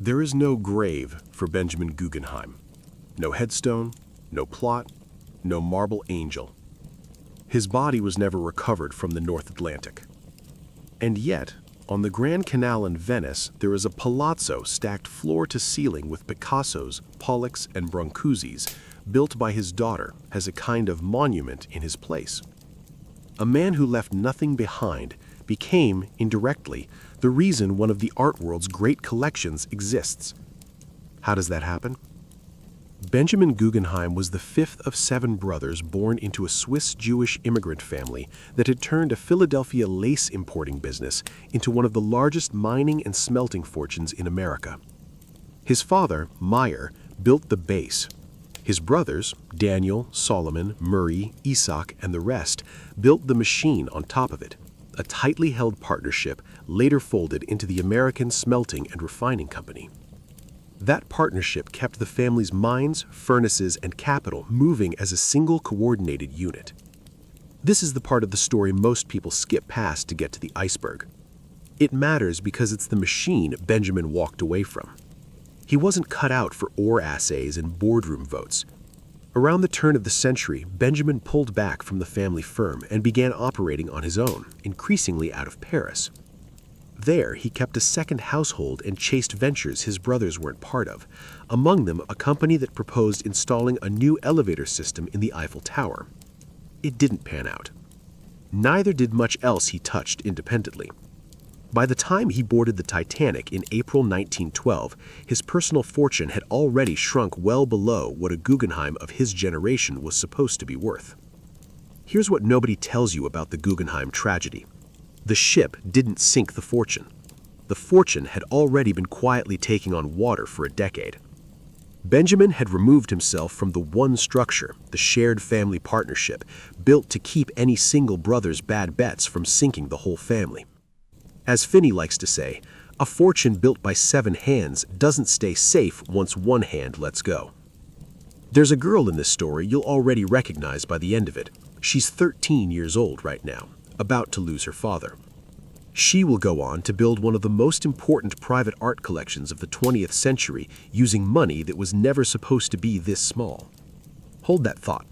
There is no grave for Benjamin Guggenheim. No headstone, no plot, no marble angel. His body was never recovered from the North Atlantic. And yet, on the Grand Canal in Venice, there is a palazzo stacked floor to ceiling with Picassos, Pollocks, and Brancusis, built by his daughter as a kind of monument in his place. A man who left nothing behind became, indirectly, the reason one of the art world's great collections exists. How does that happen? Benjamin Guggenheim was the fifth of 7 brothers born into a Swiss-Jewish immigrant family that had turned a Philadelphia lace importing business into one of the largest mining and smelting fortunes in America. His father, Meyer, built the base. His brothers, Daniel, Solomon, Murray, Isaac, and the rest, built the machine on top of it, a tightly held partnership later folded into the American Smelting and Refining Company. That partnership kept the family's mines, furnaces, and capital moving as a single coordinated unit. This is the part of the story most people skip past to get to the iceberg. It matters because it's the machine Benjamin walked away from. He wasn't cut out for ore assays and boardroom votes. Around the turn of the century, Benjamin pulled back from the family firm and began operating on his own, increasingly out of Paris. There, he kept a second household and chased ventures his brothers weren't part of, among them a company that proposed installing a new elevator system in the Eiffel Tower. It didn't pan out. Neither did much else he touched independently. By the time he boarded the Titanic in April 1912, his personal fortune had already shrunk well below what a Guggenheim of his generation was supposed to be worth. Here's what nobody tells you about the Guggenheim tragedy. The ship didn't sink the fortune. The fortune had already been quietly taking on water for a decade. Benjamin had removed himself from the one structure, the shared family partnership, built to keep any single brother's bad bets from sinking the whole family. As Finny likes to say, a fortune built by 7 hands doesn't stay safe once one hand lets go. There's a girl in this story you'll already recognize by the end of it. She's 13 years old right now, about to lose her father. She will go on to build one of the most important private art collections of the 20th century using money that was never supposed to be this small. Hold that thought.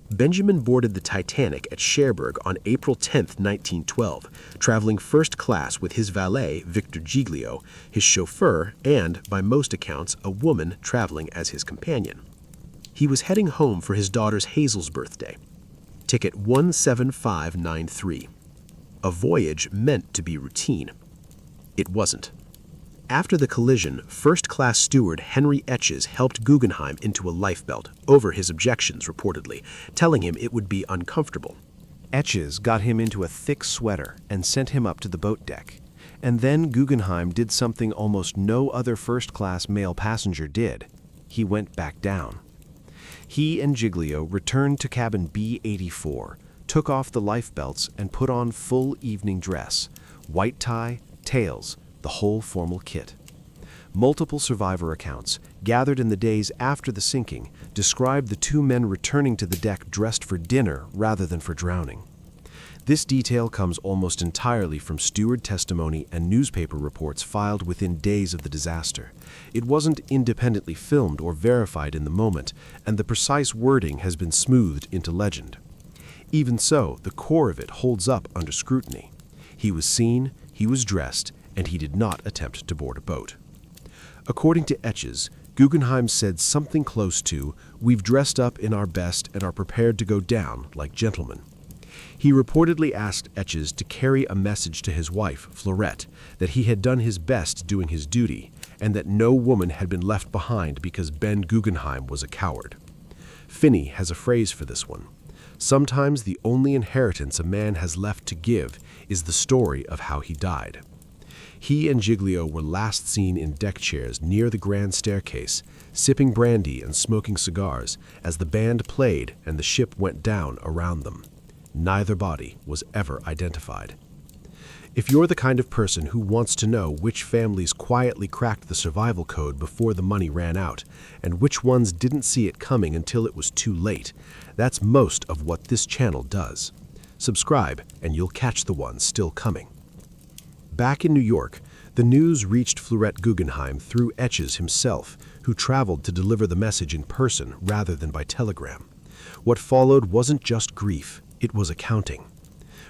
Benjamin boarded the Titanic at Cherbourg on April 10, 1912, traveling first class with his valet, Victor Giglio, his chauffeur, and, by most accounts, a woman traveling as his companion. He was heading home for his daughter's Hazel's birthday. Ticket 17593. A voyage meant to be routine. It wasn't. After the collision, first-class steward Henry Etches helped Guggenheim into a lifebelt, over his objections reportedly, telling him it would be uncomfortable. Etches got him into a thick sweater and sent him up to the boat deck. And then Guggenheim did something almost no other first-class male passenger did. He went back down. He and Giglio returned to cabin B-84, took off the lifebelts and put on full evening dress, white tie, tails, the whole formal kit. Multiple survivor accounts, gathered in the days after the sinking, described the 2 men returning to the deck dressed for dinner rather than for drowning. This detail comes almost entirely from steward testimony and newspaper reports filed within days of the disaster. It wasn't independently filmed or verified in the moment, and the precise wording has been smoothed into legend. Even so, the core of it holds up under scrutiny. He was seen, he was dressed, and he did not attempt to board a boat. According to Etches, Guggenheim said something close to, "We've dressed up in our best and are prepared to go down like gentlemen." He reportedly asked Etches to carry a message to his wife, Florette, that he had done his best doing his duty, and that no woman had been left behind because Ben Guggenheim was a coward. Finny has a phrase for this one. Sometimes the only inheritance a man has left to give is the story of how he died. He and Giglio were last seen in deck chairs near the grand staircase, sipping brandy and smoking cigars as the band played and the ship went down around them. Neither body was ever identified. If you're the kind of person who wants to know which families quietly cracked the survival code before the money ran out, and which ones didn't see it coming until it was too late, that's most of what this channel does. Subscribe, and you'll catch the ones still coming. Back in New York, The news reached Fleurette Guggenheim through Etches himself, who traveled to deliver the message in person rather than by telegram. What followed wasn't just grief, it was accounting.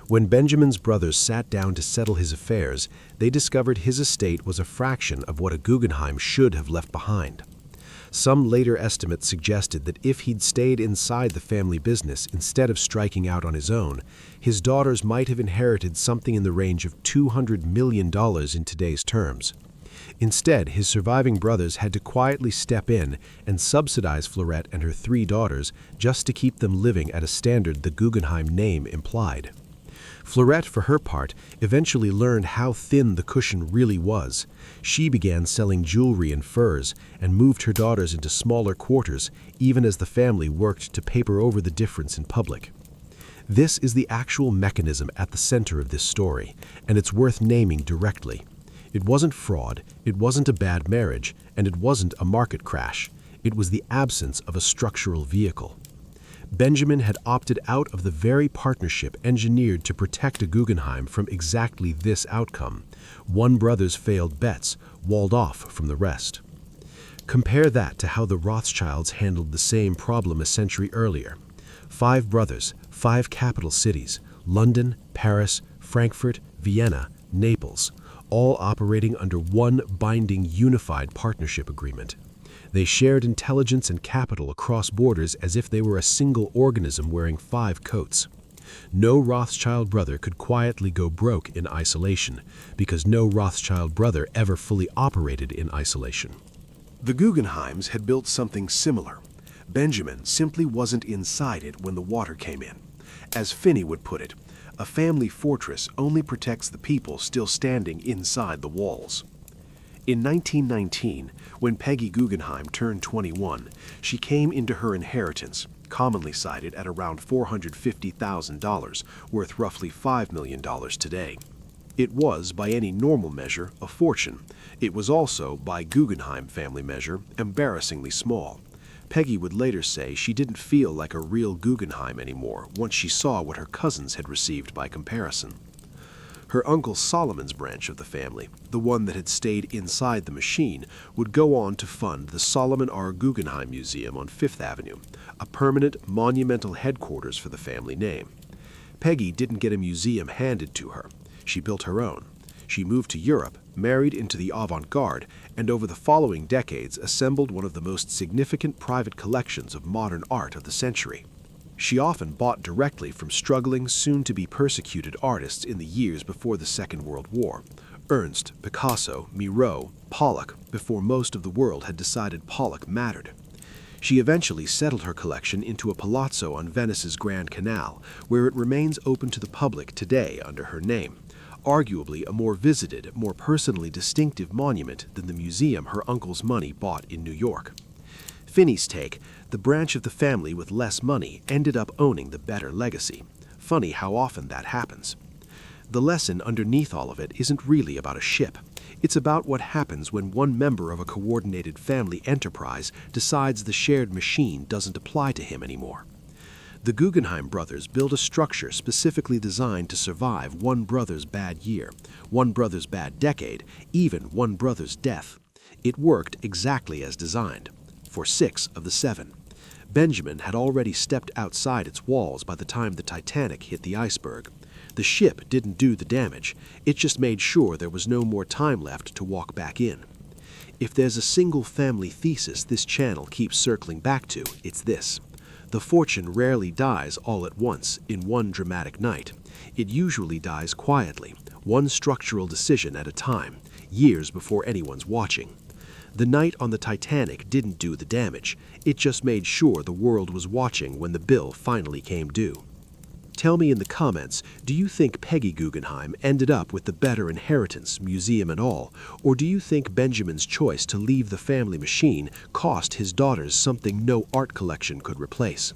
When Benjamin's brothers sat down to settle his affairs, they discovered his estate was a fraction of what a Guggenheim should have left behind. Some later estimates suggested that if he'd stayed inside the family business instead of striking out on his own, his daughters might have inherited something in the range of $200 million in today's terms. Instead, his surviving brothers had to quietly step in and subsidize Fleurette and her 3 daughters just to keep them living at a standard the Guggenheim name implied. Fleurette, for her part, eventually learned how thin the cushion really was. She began selling jewelry and furs and moved her daughters into smaller quarters, even as the family worked to paper over the difference in public. This is the actual mechanism at the center of this story, and it's worth naming directly. It wasn't fraud, it wasn't a bad marriage, and it wasn't a market crash. It was the absence of a structural vehicle. Benjamin had opted out of the very partnership engineered to protect a Guggenheim from exactly this outcome. One brother's failed bets, walled off from the rest. Compare that to how the Rothschilds handled the same problem a century earlier. 5 brothers, 5 capital cities, London, Paris, Frankfurt, Vienna, Naples, all operating under one binding unified partnership agreement. They shared intelligence and capital across borders as if they were a single organism wearing 5 coats. No Rothschild brother could quietly go broke in isolation, because no Rothschild brother ever fully operated in isolation. The Guggenheims had built something similar. Benjamin simply wasn't inside it when the water came in. As Finny would put it, a family fortress only protects the people still standing inside the walls. In 1919, when Peggy Guggenheim turned 21, she came into her inheritance, commonly cited at around $450,000, worth roughly $5 million today. It was, by any normal measure, a fortune. It was also, by Guggenheim family measure, embarrassingly small. Peggy would later say she didn't feel like a real Guggenheim anymore once she saw what her cousins had received by comparison. Her uncle Solomon's branch of the family, the one that had stayed inside the machine, would go on to fund the Solomon R. Guggenheim Museum on Fifth Avenue, a permanent, monumental headquarters for the family name. Peggy didn't get a museum handed to her. She built her own. She moved to Europe, married into the avant-garde, and over the following decades assembled one of the most significant private collections of modern art of the century. She often bought directly from struggling, soon-to-be persecuted artists in the years before the Second World War. Ernst, Picasso, Miro, Pollock, before most of the world had decided Pollock mattered. She eventually settled her collection into a palazzo on Venice's Grand Canal, where it remains open to the public today under her name. Arguably a more visited, more personally distinctive monument than the museum her uncle's money bought in New York. Finny's take, the branch of the family with less money ended up owning the better legacy. Funny how often that happens. The lesson underneath all of it isn't really about a ship. It's about what happens when one member of a coordinated family enterprise decides the shared machine doesn't apply to him anymore. The Guggenheim brothers built a structure specifically designed to survive one brother's bad year, one brother's bad decade, even one brother's death. It worked exactly as designed. For 6 of the 7. Benjamin had already stepped outside its walls by the time the Titanic hit the iceberg. The ship didn't do the damage, it just made sure there was no more time left to walk back in. If there's a single family thesis this channel keeps circling back to, it's this. The fortune rarely dies all at once in one dramatic night. It usually dies quietly, one structural decision at a time, years before anyone's watching. The night on the Titanic didn't do the damage, it just made sure the world was watching when the bill finally came due. Tell me in the comments, do you think Peggy Guggenheim ended up with the better inheritance, museum and all, or do you think Benjamin's choice to leave the family machine cost his daughters something no art collection could replace?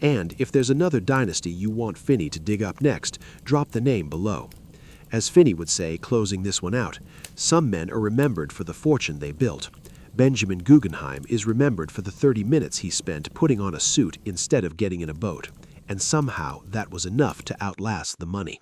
And if there's another dynasty you want Finny to dig up next, drop the name below. As Finny would say, closing this one out, some men are remembered for the fortune they built. Benjamin Guggenheim is remembered for the 30 minutes he spent putting on a suit instead of getting in a boat. And somehow that was enough to outlast the money.